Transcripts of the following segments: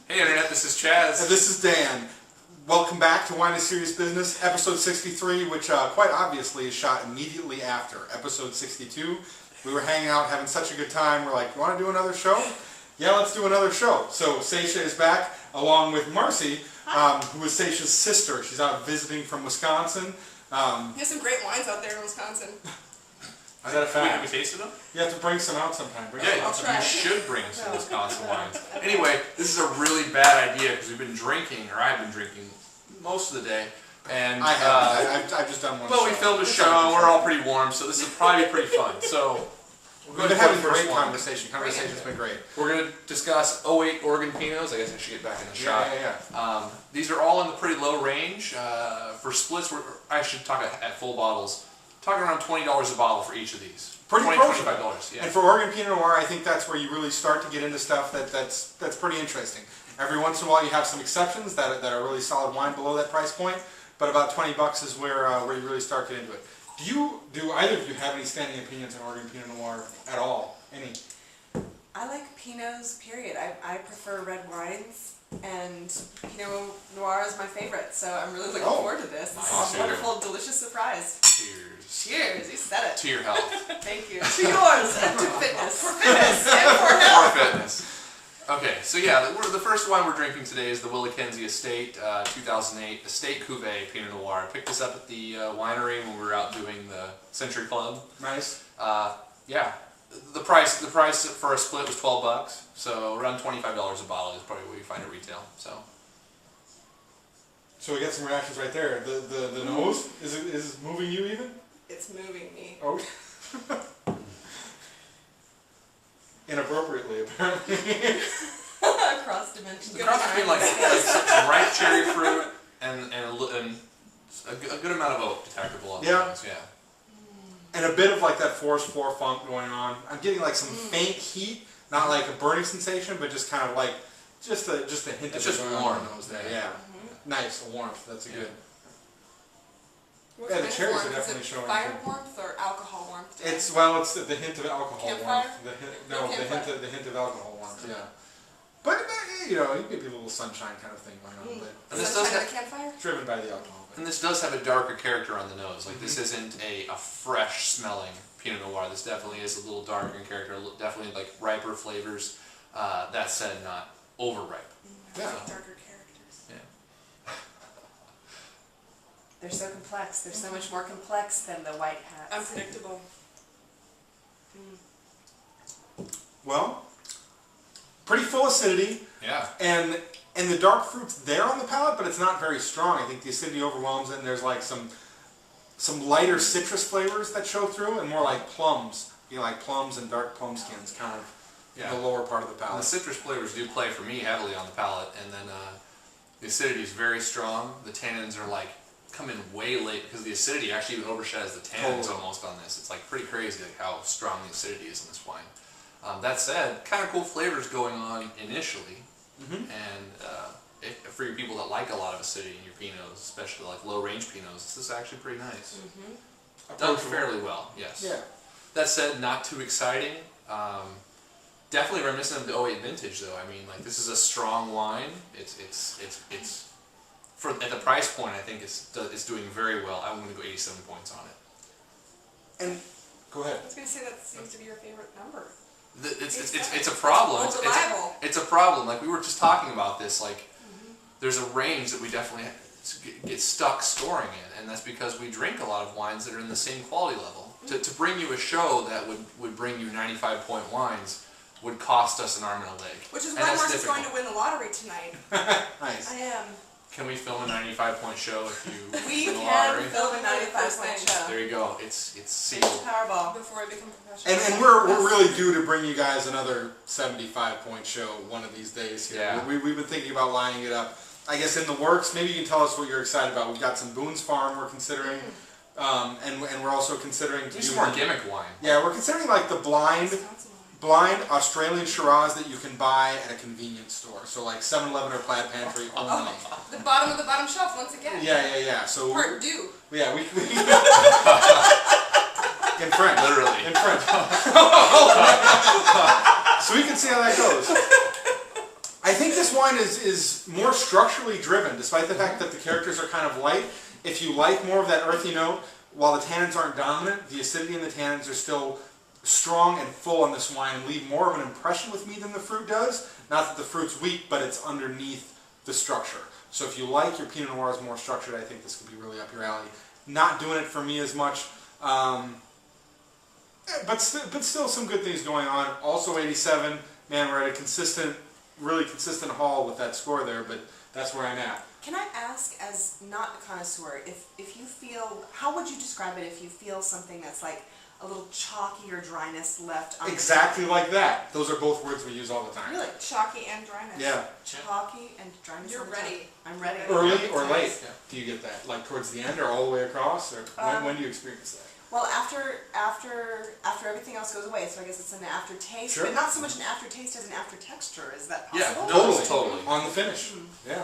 Hey Internet, this is Chaz. And this is Dan. Welcome back to Wine is Serious Business, episode 63, which quite obviously is shot immediately after episode 62. We were hanging out, having such a good time. We're like, you want to do another show? Yeah, let's do another show. So Seisha is back, along with Marcy, who is Seisha's sister. She's out visiting from Wisconsin. There's some great wines out there in Wisconsin. Is that a fact? Have we tasted them? You have to bring some out sometime. Yeah, you should bring some Wisconsin wines. Anyway, this is a really bad idea because we've been drinking, or I've been drinking most of the day. And I haven't. I've just done one show. Well, we filmed a show, we're all pretty warm, so this is probably pretty fun. So we've been having great conversation. Conversation's been great. We're going to discuss 08 Oregon Pinots. I guess I should get back in the shot. Yeah. These are all in the pretty low range. For splits, I should talk at full bottles. Talking around $20 a bottle for each of these. Pretty approachable. $25, yeah. And for Oregon Pinot Noir, I think that's where you really start to get into stuff that's pretty interesting. Every once in a while, you have some exceptions that are really solid wine below that price point, but about $20 is where you really start to get into it. Do either of you have any standing opinions on Oregon Pinot Noir at all? Any? I like Pinots, period. I prefer red wines, and Pinot Noir is my favorite, so I'm really looking forward to this. This is a wonderful, delicious surprise. Cheers. Cheers, you said it. To your health. Thank you. To yours, and to fitness. For fitness, and for health. For fitness. Okay, so yeah, the first wine we're drinking today is the Willikenzie Estate 2008 Estate Cuvée Pinot Noir. I picked this up at the winery when we were out doing the Century Club. Nice. Yeah, the price for a split was $12, so around $25 a bottle is probably what you find at retail. So we got some reactions right there. The nose is it moving you even? It's moving me. Oh. Inappropriately, apparently. Across dimensions. The cross between like some ripe cherry fruit and a good amount of oak detectable on the nose, yeah. And a bit of like that forest floor funk going on. I'm getting like some faint heat, not like a burning sensation, but just kind of like just a hint of just it warm. on the nose there. Yeah, nice warmth. That's a good. What Yeah, the kind of cherries warmth? are definitely Is it showing. Fire warmth or alcohol warmth? It's the hint of alcohol Campfire? warmth. Campfire. The hint of alcohol warmth. Yeah. But you know, you get a little sunshine kind of thing going on. And this Sunshine at the campfire? Driven by the alcohol. And this does have a darker character on the nose. Like this isn't a fresh smelling Pinot Noir. This definitely is a little darker in character. Definitely like riper flavors. That said, not overripe. Yeah. Darker characters. Yeah. They're so complex. They're so much more complex than the white hats. Unpredictable. Well, pretty full acidity. Yeah. And the dark fruit's there on the palate, but it's not very strong. I think the acidity overwhelms it, and there's like some lighter citrus flavors that show through, and more like plums. You know, like plums and dark plum skins, kind of the lower part of the palate. And the citrus flavors do play for me heavily on the palate, and then the acidity is very strong. The tannins are like come in way late because the acidity actually even overshadows the tannins almost on this. It's like pretty crazy like how strong the acidity is in this wine. That said, kind of cool flavors going on initially, and for your people that like a lot of acidity in your Pinots, especially like low range Pinots, this is actually pretty nice. Done fairly well, yes. Yeah. That said, not too exciting. Definitely reminiscent of the 08 vintage, though. I mean, like this is a strong wine. It's for at the price point. I think it's doing very well. I'm going to go 87 points on it. And go ahead. I was going to say that seems to be your favorite number. It's a problem. It's a problem. Like we were just talking about this. Like there's a range that we definitely get stuck scoring in, and that's because we drink a lot of wines that are in the same quality level. To bring you a show that would bring you 95-point wines would cost us an arm and a leg. Which is why Marcy's going to win the lottery tonight. Nice. I am. Can we film a 95-point show if you We win the can lottery? film a 95-point show. There you go. It's sealed. Powerball. Before I become professional. And we're really due to bring you guys another 75-point show one of these days here. Yeah. We've been thinking about lining it up. I guess in the works. Maybe you can tell us what you're excited about. We've got some Boone's Farm we're considering. And we're also considering to do some more gimmick wine. Yeah, we're considering like the blind Australian Shiraz that you can buy at a convenience store. So like 7-Eleven or Plaid Pantry only. The bottom of the bottom shelf once again. Yeah. So Part due. Yeah, we in French. Literally. In French. So we can see how that goes. I think this wine is more structurally driven, despite the fact that the characters are kind of light. If you like more of that earthy note, while the tannins aren't dominant, the acidity in the tannins are still strong and full on this wine and leave more of an impression with me than the fruit does. Not that the fruit's weak, but it's underneath the structure. So if you like your Pinot Noirs more structured, I think this could be really up your alley. Not doing it for me as much, but still some good things going on. Also 87, man, we're at a really consistent haul with that score there, but that's where I'm at. Can I ask, as not a connoisseur, if you feel, how would you describe it if you feel something that's like a little chalky or dryness left on Exactly like that. Those are both words we use all the time. Really? Chalky and dryness. Yeah. Chalky and dryness. You're on the tongue. ready. I'm ready. Early or Nice. late? Yeah. Do you get that? Like towards the end or all the way across? Or when do you experience that? Well, after everything else goes away, so I guess it's an aftertaste, Sure. but not so much an aftertaste as an aftertexture. Is that Yeah, possible? no. Totally. Totally. On the finish. Yeah.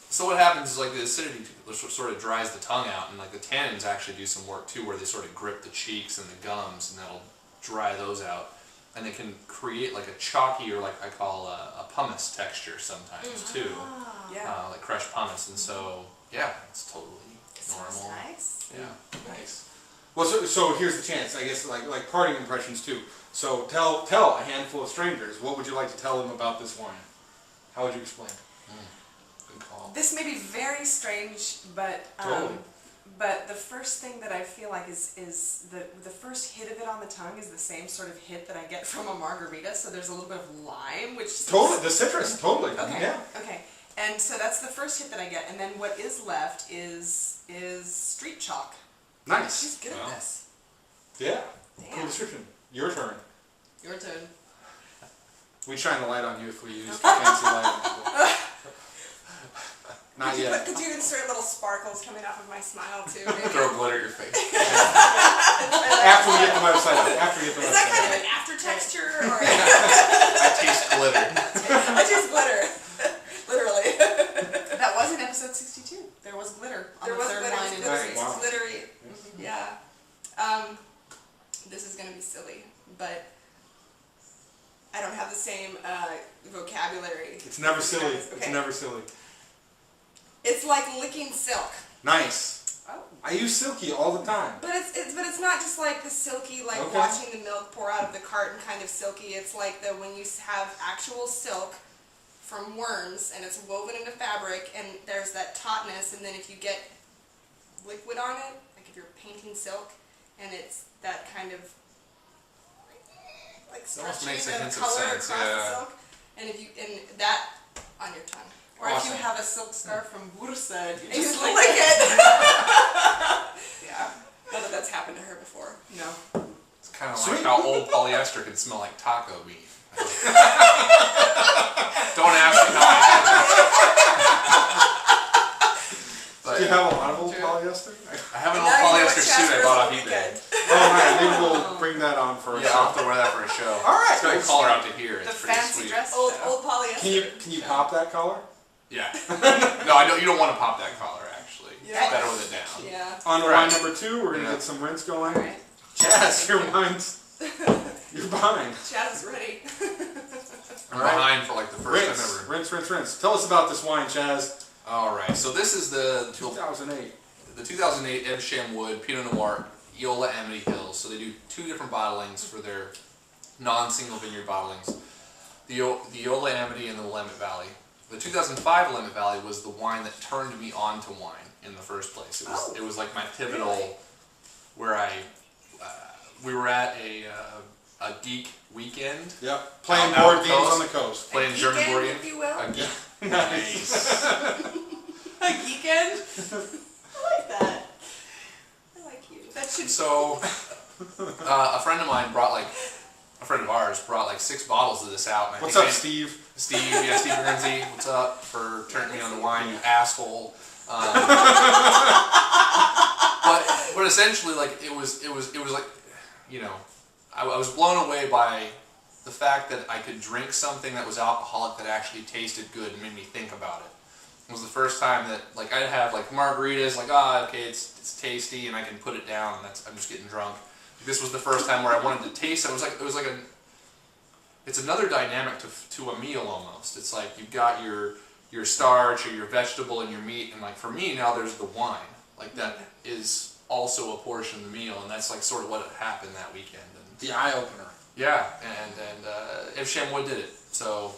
So what happens is like the acidity sort of dries the tongue out, and like the tannins actually do some work too, where they sort of grip the cheeks and the gums, and that'll dry those out, and it can create like a chalky or like I call a pumice texture sometimes too, Ah. Yeah. like crushed pumice, and so yeah, it's totally Sounds normal. nice. Yeah. Nice. Well, so here's the chance. I guess like parting impressions too. So tell a handful of strangers. What would you like to tell them about this wine? How would you explain? Good call. This may be very strange, but Totally. but the first thing that I feel like is the first hit of it on the tongue is the same sort of hit that I get from a margarita. So there's a little bit of lime, which Totally. The citrus. Totally. Okay. Yeah. Okay. And so that's the first hit that I get, and then what is left is street chalk. Nice. She's good Wow. at this. Yeah. Damn. Cool description. Your turn. Your turn. We'd shine the light on you if we used fancy lighting. Not yet. Could you insert little sparkles coming off of my smile too? Maybe? Throw glitter at your face. After we get the website up. After we get the Is website that kind up. of an after texture or? I taste glitter. I taste glitter. Literally. That was in episode 62. There was glitter on There the was third glitter. wine in Nice. series. Wow. Glittery. Yeah. This is gonna be silly, but I don't have the same vocabulary. It's never silly. Okay. It's never silly. It's like licking silk, Nice. Oh. I use silky all the time. but it's not just like the silky, like Okay. watching the milk pour out of the carton kind of silky. It's like the when you have actual silk from worms and it's woven into fabric and there's that tautness, and then if you get liquid on it, like if you're painting silk, and it's that kind of like almost makes stretching a the hint of color sense, across yeah. the silk, and if you that on your tongue. Or if Awesome. you have a silk scarf from Bursa, and you And you just lick lick it. Yeah, not that that's happened to her before. No. It's kind of Sweet. like how old polyester can smell like taco meat. Don't ask me how I know that. Do you But have a lot of old True. polyester? I have an And old now you know what polyester Chas suit I wears bought on off the eBay. weekend. Oh, man. Maybe we'll bring that on for a Yeah, I'll have show. to wear that for a show. All right. It's got a collar out to here. It's The pretty fancy sweet. dress. Old stuff. old polyester. Can you pop that collar? Yeah. No, you don't want to pop that collar. Actually, Yeah. it's better with it down. Yeah. On to Right. wine number 2, we're going to Yeah. get some rinse going. Alright. Chaz, your wine's... You're behind. Chad is ready. I'm All right. behind for like the first time ever. Rinse. Tell us about this wine, Chaz. All right. So this is the 2008. 2008 Evesham Wood Pinot Noir Eola Amity Hills. So they do 2 different bottlings for their non-single vineyard bottlings. The Eola Amity and the Willamette Valley. The 2005 Willamette Valley was the wine that turned me on to wine in the first place. It was like my pivotal, Really? where we were at a geek weekend, Yep. Playing Out board on the games coast. on the coast. playing German Geekend, board if game. you will. A geek. Nice. A geekend. I like that. I like you. That should. So, a friend of ours brought like 6 bottles of this out. And I What's think up, I- Steve? Steve Guernsey, what's up for turning me on to wine, you asshole. But essentially, like it was like, you know, I was blown away by the fact that I could drink something that was alcoholic that actually tasted good and made me think about it. It was the first time that like I'd have like margaritas, like okay, it's tasty and I can put it down and I'm just getting drunk. This was the first time where I wanted to taste it. It was like it's another dynamic to a meal almost. It's like you've got your starch or your vegetable and your meat, and like for me now there's the wine. Like that is also a portion of the meal, and that's like sort of what happened that weekend. And The eye opener. yeah, and Evsham Wood did it. So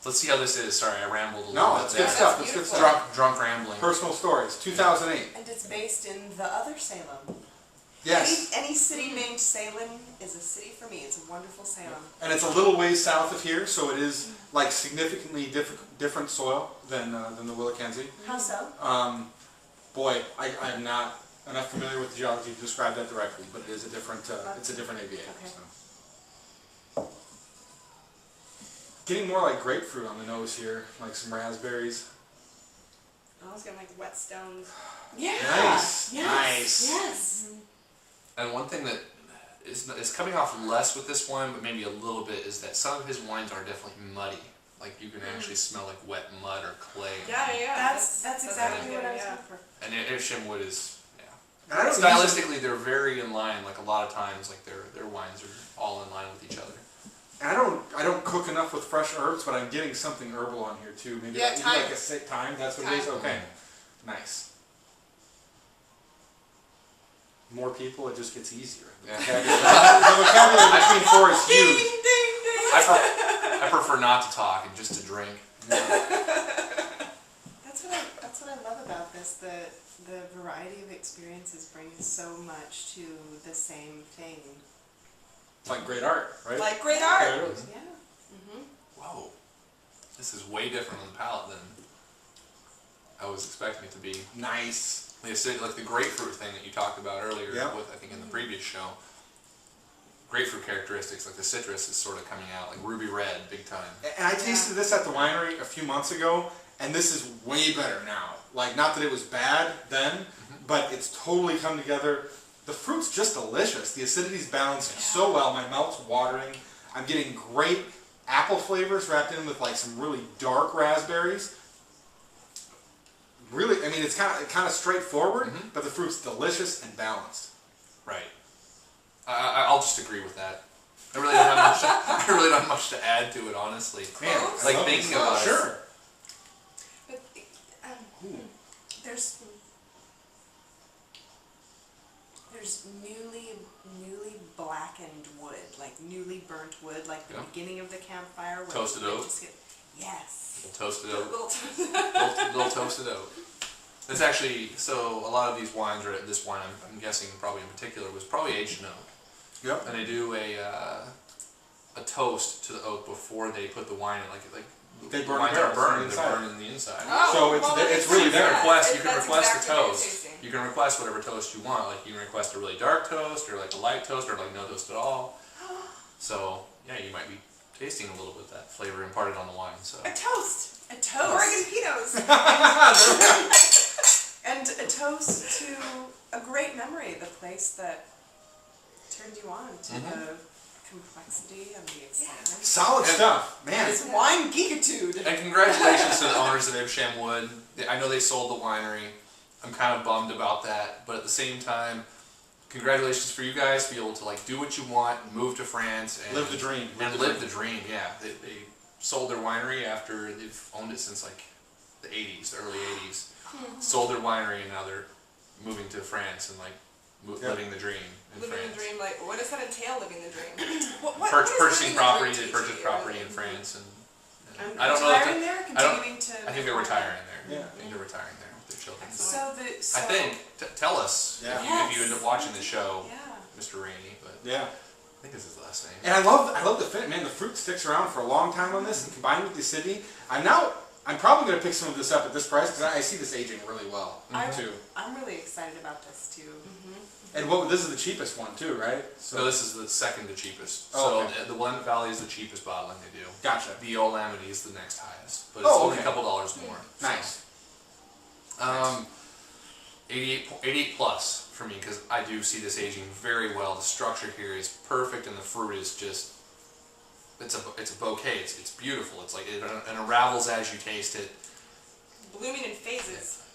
let's see how this is. Sorry, I rambled a little No, bit. that's good there. stuff. That's good stuff. Drunk rambling. Personal stories. 2008. And it's based in the other Salem. Yes. Any city named Salem is a city for me. It's a wonderful Salem. And it's a little ways south of here, so it is like significantly different soil than the Willackenzie. How so? Boy, I'm not enough familiar with the geology to describe that directly, but it is a different it's a different AVA. Okay. So. Getting more like grapefruit on the nose here, like some raspberries. I was getting like whetstones. Yeah. Nice. Yes. Nice. Yes. And one thing that is coming off less with this wine, but maybe a little bit, is that some of his wines are definitely muddy. Like you can actually smell like wet mud or clay. Yeah. That's exactly good, what I was yeah. looking for. And Evsham Wood is, And I don't stylistically they're very in line. Like a lot of times, like their wines are all in line with each other. And I don't cook enough with fresh herbs, but I'm getting something herbal on here too. Maybe Yeah, maybe thyme. like a thyme. That's what it is. Thyme. Okay, nice. More people, it just gets easier. Yeah. The vocabulary between four is huge. Ding, ding, ding. I prefer not to talk and just to drink. That's what I love about this. The variety of experiences brings so much to the same thing. It's like great art, right? Like great art. There it is. Yeah. Whoa, this is way different on the palate than I was expecting it to be. Nice. Like the grapefruit thing that you talked about earlier, Yeah. with I think in the previous show. Grapefruit characteristics, like the citrus is sort of coming out, like ruby red, big time. And I tasted this at the winery a few months ago, and this is way better now. Like, not that it was bad then, but it's totally come together. The fruit's just delicious. The acidity's balanced so well. My mouth's watering. I'm getting great apple flavors wrapped in with like some really dark raspberries. Really, I mean, it's kind of straightforward, but the fruit's delicious and balanced. Right. I'll just agree with that. I really don't have much. I really don't have much to add to it, honestly. Man, I Like love thinking this. about it. Sure. But, There's newly blackened wood, like newly burnt wood, like the Yeah. beginning of the campfire. When Toasted the wick oak? just yes. Little toasted oak. little Little toasted oak. It's actually, so a lot of these wines, or this wine I'm guessing probably in particular, was probably aged in oak. Yep. And they do a toast to the oak before they put the wine in, like They the burn wines the are barrels on the burned, they're inside. burned in the inside. Oh, So it's well, it's it's really You can there. request That's the exactly what you're toast. tasting. You can request whatever toast you want. Like you can request a really dark toast, or like a light toast, or like no toast at all. So yeah, you might be tasting a little bit of that flavor imparted on the wine. So A toast. A toast. Oregon Pinots. And a toast to a great memory, the place that turned you on to the complexity and the excitement. Solid And- stuff, man. It's wine geekitude. and congratulations to the owners of Evsham Wood. I know they sold the winery. I'm kind of bummed about that, but at the same time, congratulations for you guys to be able to like do what you want, move to France, and Live the dream. And live the dream. Yeah, they sold their winery after they've owned it since like the 80s, the early 80s. Sold their winery and now they're moving to France and like living the dream in Living France. the dream, like, what does that entail, living the dream? Purchasing property, they purchased property in France, and I'm I don't know if retiring there, continuing to. I think they're retiring there. Yeah. I think they're retiring there with their children. So I think. Tell us Yeah. if you end up watching the show, Yeah. Mr. Rainey. But Yeah. I think this is the last name. And I love the fit, man. The fruit sticks around for a long time on this, and combined with the acidity, I'm probably going to pick some of this up at this price because I see this aging really well too. I'm really excited about this too. And this is the cheapest one too, right? So this is the second to cheapest. Oh, So okay. the Willamette Valley is the cheapest bottling they do. Gotcha. The Olamide is the next highest, but it's Oh, only okay. a couple dollars more. So, Nice. 88 plus for me because I do see this aging very well. The structure here is perfect, and the fruit is just it's a bouquet. It's beautiful. It's like it unravels as you taste it. Blooming in phases.